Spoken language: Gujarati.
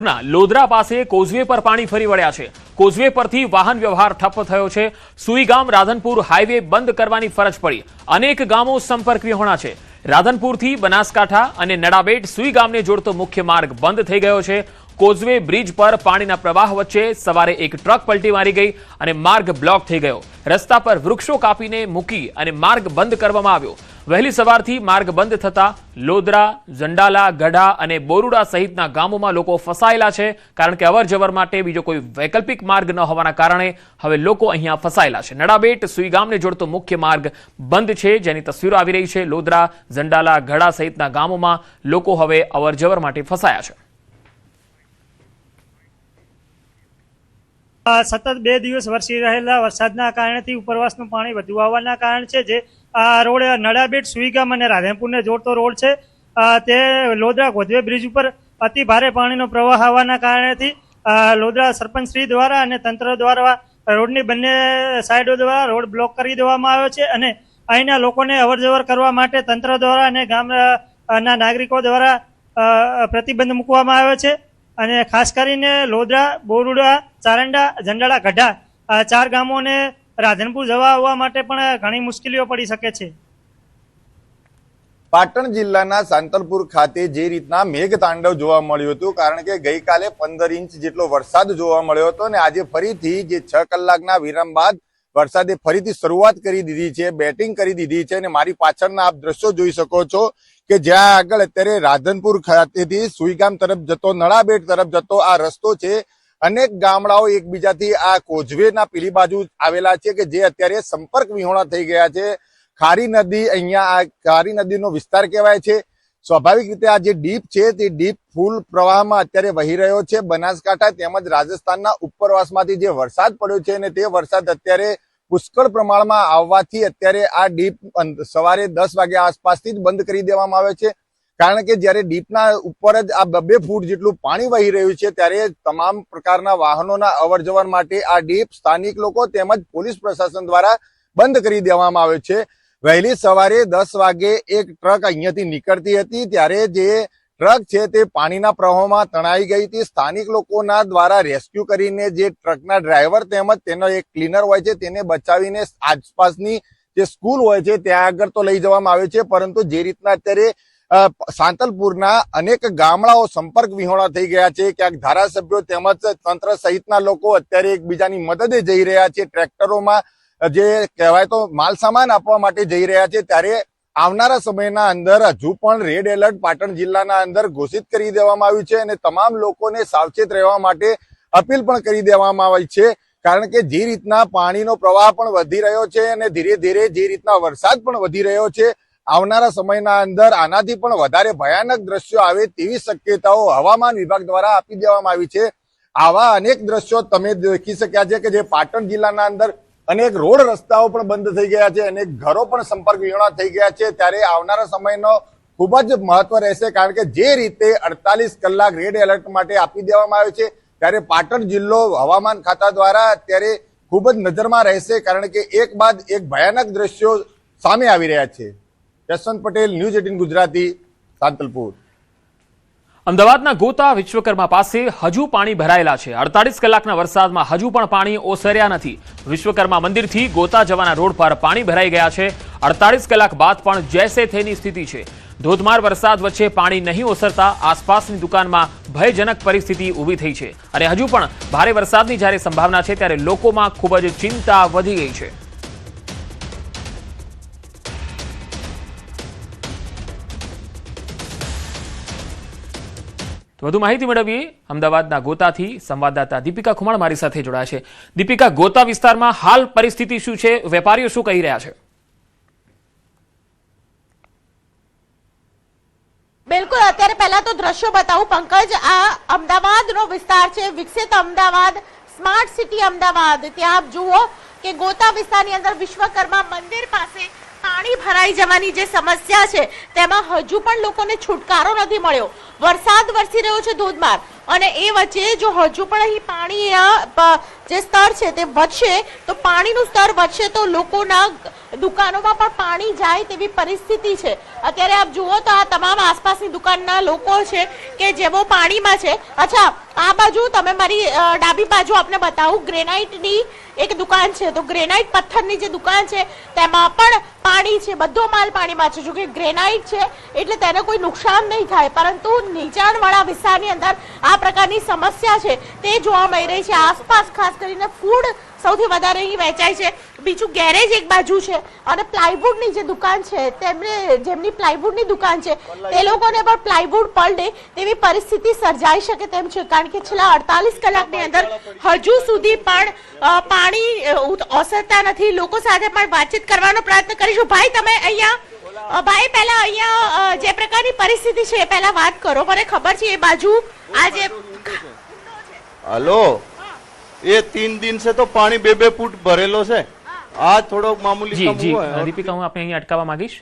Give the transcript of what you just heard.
લોધરા પાસે કોઝવે પર પાણી ફરી વળ્યા છે। કોઝવે પરથી વાહન વ્યવહાર ઠપ્પ થયો છે। સુઈગામ રાધનપુર હાઈવે બંધ કરવાની ફરજ પડી। અનેક ગામો સંપર્ક વિહોણા છે। રાધનપુરથી બનાસકાંઠા અને નડાબેટ સુઈગામને જોડતો મુખ્ય માર્ગ બંધ થઈ ગયો છે। કોઝવે બ્રિજ પર પાણીના પ્રવાહ વચ્ચે સવારે એક ટ્રક પલટી મારી ગઈ અને માર્ગ બ્લોક થઈ ગયો। રસ્તા પર વૃક્ષો કાપીને મૂકી અને માર્ગ બંધ કરવામાં આવ્યો। વહેલી સવારથી માર્ગ બંધ થતા લોધરા, જંડાલા, ગઢા અને બોરુડા સહિતના ગામોમાં લોકો ફસાયેલા છે, કારણ કે અવરજવર માટે બીજો કોઈ વૈકલ્પિક માર્ગ ન હોવાના કારણે હવે લોકો અહીંયા ફસાયેલા છે। નડાબેટ સુઈગામને જોડતો મુખ્ય માર્ગ બંધ છે, જેની તસવીરો આવી રહી છે। લોધરા, જંડાલા, ગઢા સહિતના ગામોમાં લોકો હવે અવરજવર માટે ફસાયા છે। સતત 2 દિવસ વરસી રહેલા વરસાદના કારણથી ઉપરવાસનું પાણી વધુ આવવાના કારણ છે। જે આ રોડ નડાબેટ સુઈગામ અને રાધનપુરને જોડતો રોડ છે, તે લોધરા કોઝવે બ્રિજ ઉપર અતિ ભારે પાણીનો પ્રવાહ આવવાના કારણેથી લોધરા સરપંચશ્રી દ્વારા અને તંત્ર દ્વારા રોડની બંને સાઈડો દ્વારા રોડ બ્લોક કરી દેવામાં આવ્યો છે અને અહીંના લોકોને અવરજવર કરવા માટે તંત્ર દ્વારા અને ગામના નાગરિકો દ્વારા પ્રતિબંધ મૂકવામાં આવ્યો છે। અને ખાસ કરીને લોધરા, બોરુડા, ચારંડા, જંડાળા, ગઢા આ 4 ગામોને રાધનપુર જવા આવવા માટે પણ ઘણી મુશ્કેલીઓ પડી શકે છે। પાટણ જિલ્લાના સાંતલપુર ખાતે જે રીતના મેઘતાંડવ જોવા મળ્યું હતું, કારણ કે ગઈકાલે 15 ઇંચ જેટલો વરસાદ જોવા મળ્યો હતો અને આજે ફરીથી જે 6 કલાકના વિરામ બાદ વરસાદે ફરીથી શરૂઆત કરી દીધી છે, બેટિંગ કરી દીધી છે। અને મારી પાછળના આપ દ્રશ્યો જોઈ શકો છો કે જ્યાં આગળ અત્યારે રાધનપુર ખાતેથી સુઈગામ તરફ જતો, નડાબેટ તરફ જતો આ રસ્તો છે, અનેક ગામડાઓ એકબીજાથી આ કોઝવેના પેલી બાજુ આવેલા છે કે જે અત્યારે સંપર્ક વિહોણા થઈ ગયા છે। ખારી નદી અહીંયા આ ખારી નદીનો વિસ્તાર કહેવાય છે। સ્વાભાવિક રીતે આ જે ડીપ છે તે ડીપ ફૂલ પ્રવાહમાં અત્યારે વહી રહ્યો છે। બનાસકાંઠા તેમજ રાજસ્થાનના ઉપરવાસમાંથી જે વરસાદ પડ્યો છે અને તે વરસાદ અત્યારે પુષ્કળ પ્રમાણમાં આવવાથી અત્યારે આ ડીપ સવારે 10 વાગ્યા આસપાસથી જ બંધ કરી દેવામાં આવે છે, કારણ કે જ્યારે ડીપના ઉપર જ આ 2 ફૂટ જેટલું પાણી વહી રહ્યું છે ત્યારે તમામ પ્રકારના વાહનોના અવરજવર માટે આ ડીપ સ્થાનિક લોકો તેમજ પોલીસ પ્રશાસન દ્વારા બંધ કરી દેવામાં આવે છે। વહેલી સવારે 10 વાગે એક ટ્રક અહીંયાથી નીકળતી હતી, ત્યારે જે ટ્રક છે તે પાણીના પ્રવાહમાં તણાઈ ગઈ હતી। સ્થાનિક લોકોના દ્વારા રેસ્ક્યુ કરીને જે ટ્રકના ડ્રાઈવર તેમજ તેનો એક ક્લીનર હોય છે તેને બચાવીને આસપાસની જે સ્કૂલ હોય છે ત્યાં આગળ તો લઈ જવામાં આવે છે, પરંતુ જે રીતના અત્યારે સાંતલપુરના અનેક ગામડાઓ સંપર્ક વિહોણા થઈ ગયા છે, ક્યાંક ધારાસભ્યો તેમજ તંત્ર સહિતના લોકો અત્યારે એકબીજાની મદદે જઈ રહ્યા છે। ટ્રેક્ટરોમાં જે કહેવાય તો માલ સામાન આપવા માટે જઈ રહ્યા છે, ત્યારે આવનારા સમયના અંદર હજુ પણ રેડ એલર્ટ પાટણ જિલ્લાના અંદર ઘોષિત કરી દેવામાં આવ્યું છે અને તમામ લોકોને સાવચેત રહેવા માટે અપીલ પણ કરી દેવામાં આવી છે, કારણ કે જે રીતના પાણીનો પ્રવાહ પણ વધી રહ્યો છે અને ધીરે ધીરે જે રીતના વરસાદ પણ વધી રહ્યો છે, આવનારા સમયના અંદર આનાથી પણ વધારે ભયાનક દ્રશ્યો આવે તેવી શક્યતાઓ હવામાન વિભાગ દ્વારા આપી દેવામાં આવી છે। આવા અનેક દ્રશ્યો તમે દેખી શક્યા છે કે જે પાટણ જિલ્લાના અંદર અનેક રોડ રસ્તાઓ પણ બંધ થઈ ગયા છે, અનેક ઘરો પણ સંપર્ક વિહોણા થઈ ગયા છે। ત્યારે આવનારા સમયનો ખૂબ જ મહત્વ રહેશે, કારણ કે જે રીતે 48 કલાક રેડ એલર્ટ માટે આપી દેવામાં આવ્યો છે, ત્યારે પાટણ જિલ્લો હવામાન ખાતા દ્વારા અત્યારે ખૂબ જ નજરમાં રહેશે, કારણ કે એક બાદ એક ભયાનક દ્રશ્યો સામે આવી રહ્યા છે। યશવંત પટેલ, ન્યૂઝ 18 ગુજરાતી, સાંતલપુર। અમદાવાદના ગોતા વિશ્વકર્મા પાસે હજુ પાણી ભરાયેલા છે। 48 કલાકના વરસાદમાં હજુ પણ પાણી ઓસર્યા નથી। વિશ્વકર્મા મંદિરથી ગોતા જવાના રોડ પર પાણી ભરાઈ ગયા છે। 48 કલાક બાદ પણ જૈસે થેની સ્થિતિ છે। ધોધમાર વરસાદ વચ્ચે પાણી નહીં ઓસરતા આસપાસની દુકાનમાં ભયજનક પરિસ્થિતિ ઊભી થઈ છે અને હજુ પણ ભારે વરસાદની જ્યારે સંભાવના છે, ત્યારે લોકોમાં ખૂબ જ ચિંતા વધી ગઈ છે। વધુ માહિતી મેળવીએ અમદાવાદના ગોતાથી સંવાદદાતા દીપિકા ખુમાણ મારી સાથે જોડાયા છે। દીપિકા, ગોતા વિસ્તારમાં હાલ પરિસ્થિતિ શું છે? વેપારીઓ શું કહી રહ્યા છે? બિલકુલ, અત્યારે પહેલા તો દ્રશ્યો બતાવું પંકજ। આ અમદાવાદનો વિસ્તાર છે, વિકસિત અમદાવાદ, સ્માર્ટ સિટી અમદાવાદ। ત્યાં આપ જુઓ કે ગોતા વિસ્તારની અંદર વિશ્વકર્મા મંદિર પાસે પાણી ભરાઈ જવાની જે સમસ્યા છે તેમાં હજુ પણ લોકોને છુટકારો નથી મળ્યો। વરસાદ વરસી રહ્યો છે ધોધમાર, અને એ વચ્ચે જો હજુ પણ અહીં પાણી જે સ્તર છે તે વધશે તો પાણીનું સ્તર વધશે તો લોકોના દુકાનોમાં પણ પાણી જાય તેવી પરિસ્થિતિ છે. અત્યારે આપ જુઓ તો આ તમામ આસપાસની દુકાનના લોકો છે કે જેઓ પાણીમાં છે. અચ્છા, આ બાજુ તમે મારી ડાબી બાજુ આપને બતાવું, ગ્રેનાઇટની એક દુકાન છે. તો ગ્રેનાઇટ પથ્થરની જે દુકાન છે તેમાં પણ પાણી છે, બધો માલ પાણીમાં છે. જો કે ગ્રેનાઇટ છે એટલે તેને કોઈ નુકસાન નહીં થાય, પરંતુ નીચાણવાળા વિસ્તારની અંદર આ પ્રકારની સમસ્યા છે તે જોવા મળી રહી છે. આસપાસ ખાસ કરીને ફૂડ સૌથી વધારે અહીં વેચાય છે. બીજું ગેરેજ એક બાજુ છે અને પ્લાયવુડની જે દુકાન છે જેમની પ્લાયવુડની દુકાન છે તે લોકોને પણ પ્લાયવુડ પડે તેવી પરિસ્થિતિ સર્જાઈ શકે તેમ છે. કારણ કે છેલ્લા 48 કલાકની અંદર હજુ સુધી પણ પાણી ઓસરતા નથી. લોકો સાથે પણ વાતચીત કરવાનો પ્રયત્ન કરીશું. ભાઈ, તમે અહીંયા પહેલા અહીંયા જે પ્રકારની પરિસ્થિતિ છે પહેલા વાત કરો. મને ખબર છે એ બાજુ આજે हेलो, ये 3 दिन से तो पानी 2-2 फुट भरेलो से. आज थोड़ो मामूली જી कम જી हुआ है. દીપિકા, હું આપણે અહીં અટકાવવા માંગીશ.